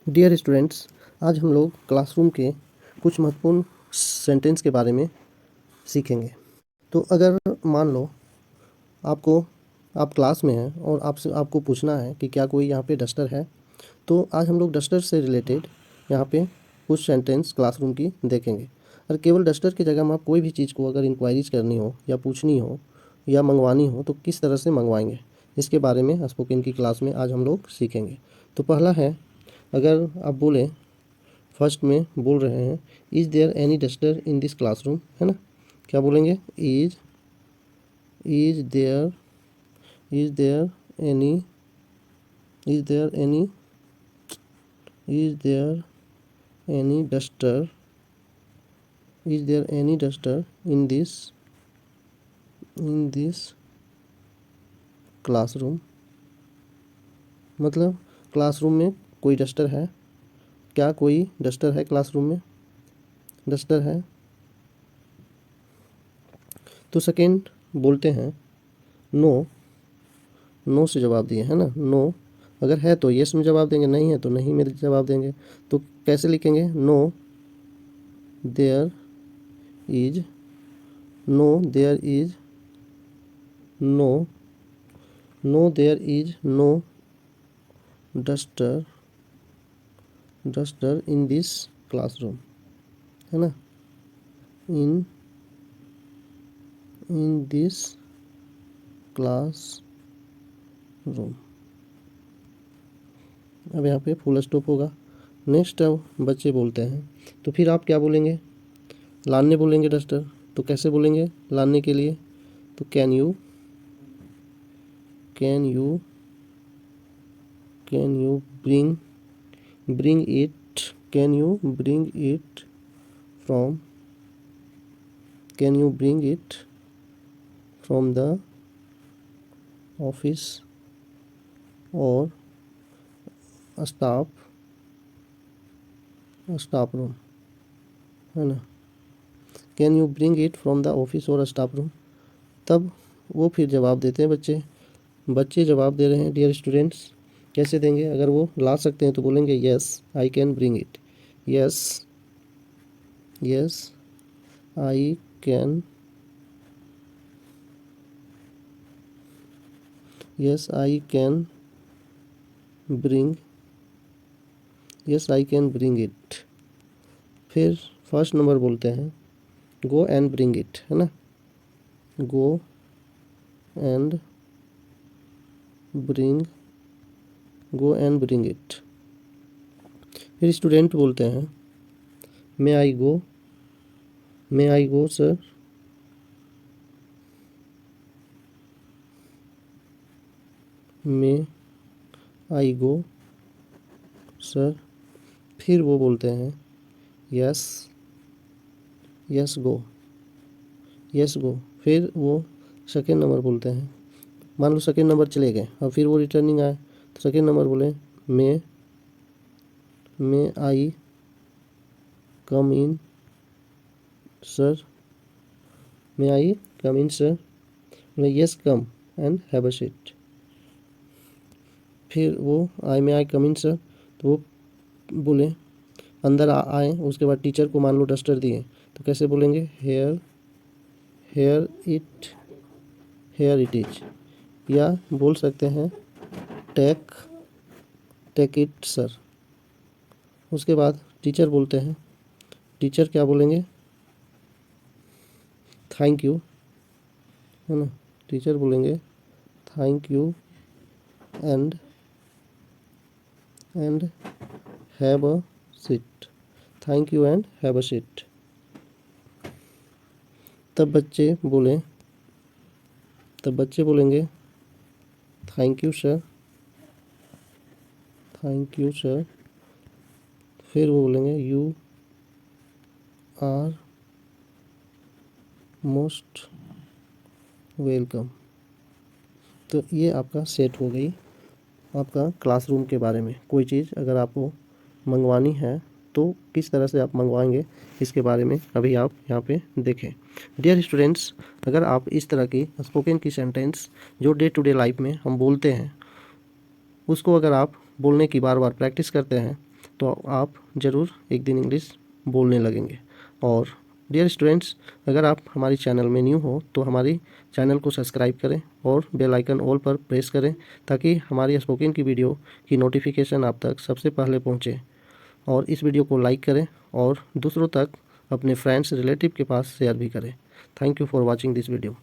Dear students, आज हम लोग क्लासरूम के कुछ महत्वपूर्ण सेंटेंस के बारे में सीखेंगे। तो अगर मान लो आप क्लास में हैं और आपको पूछना है कि क्या कोई यहाँ पे डस्टर है, तो आज हम लोग डस्टर से रिलेटेड यहाँ पे कुछ सेंटेंस क्लासरूम की देखेंगे। और केवल डस्टर की जगह में आप कोई भी चीज़ को अगर इंक्वायरीज करनी हो या पूछनी हो या मंगवानी हो तो किस तरह से मंगवाएंगे, इसके बारे में स्पोकन की क्लास में आज हम लोग सीखेंगे। तो पहला है, अगर आप बोले फर्स्ट में बोल रहे हैं is there any duster in this classroom, है ना। क्या बोलेंगे? Is there is there any is there any is there any duster is there any duster in this classroom. मतलब क्लासरूम में कोई डस्टर है? क्या कोई डस्टर है क्लासरूम में? डस्टर है। तो सेकेंड बोलते हैं नो। नो से जवाब दिए, है ना। नो अगर है तो यस में जवाब देंगे, नहीं है तो नहीं में जवाब देंगे। तो कैसे लिखेंगे? No there is no there is no no there is no duster in this classroom, है ना। In this class room. अब यहाँ पे फुल स्टॉप होगा। नेक्स्ट अब बच्चे बोलते हैं, तो फिर आप क्या बोलेंगे? लाने बोलेंगे डस्टर। तो कैसे बोलेंगे लाने के लिए? तो can you bring it can you bring it from the office और स्टाफ रूम, है ना। Can you bring it from the office और स्टाफ रूम। तब वो फिर जवाब देते हैं बच्चे जवाब दे रहे हैं। डियर स्टूडेंट्स, कैसे देंगे? अगर वो ला सकते हैं तो बोलेंगे yes I can bring it. Yes I can bring it. फिर फर्स्ट नंबर बोलते हैं गो एंड ब्रिंग इट, है ना। Go and bring it. फिर स्टूडेंट बोलते हैं मे आई गो सर। मे आई गो सर। फिर वो बोलते हैं यस गो। फिर वो सेकेंड नंबर बोलते हैं। मान लो सेकेंड नंबर चले गए और फिर वो रिटर्निंग आए तो सेकेंड नंबर बोले मे आई कम इन सर। मे आई कम इन सर। बोले yes come and have a seat. फिर वो मे आई कम इन सर, तो वो बोले अंदर आए। उसके बाद टीचर को मान लो डस्टर दिए तो कैसे बोलेंगे? Here it is. या बोल सकते हैं टेक इट सर। उसके बाद टीचर बोलते हैं, टीचर क्या बोलेंगे? थैंक यू, है ना। टीचर बोलेंगे thank you and have a seat. Thank you and have a seat. तब बच्चे बोलेंगे थैंक यू सर। फिर वो बोलेंगे यू आर मोस्ट वेलकम। तो ये आपका सेट हो गई आपका क्लासरूम के बारे में। कोई चीज़ अगर आपको मंगवानी है तो किस तरह से आप मंगवाएंगे, इसके बारे में अभी आप यहाँ पे देखें। डियर स्टूडेंट्स, अगर आप इस तरह की स्पोकन की सेंटेंस जो डे टू डे लाइफ में हम बोलते हैं उसको अगर आप बोलने की बार बार प्रैक्टिस करते हैं तो आप ज़रूर एक दिन इंग्लिश बोलने लगेंगे। और डियर स्टूडेंट्स, अगर आप हमारी चैनल में न्यू हो तो हमारी चैनल को सब्सक्राइब करें और बेल आइकन ऑल पर प्रेस करें, ताकि हमारी स्पोकन की वीडियो की नोटिफिकेशन आप तक सबसे पहले पहुंचे। और इस वीडियो को लाइक करें और दूसरों तक अपने फ्रेंड्स रिलेटिव के पास शेयर भी करें। Thank you for watching this video.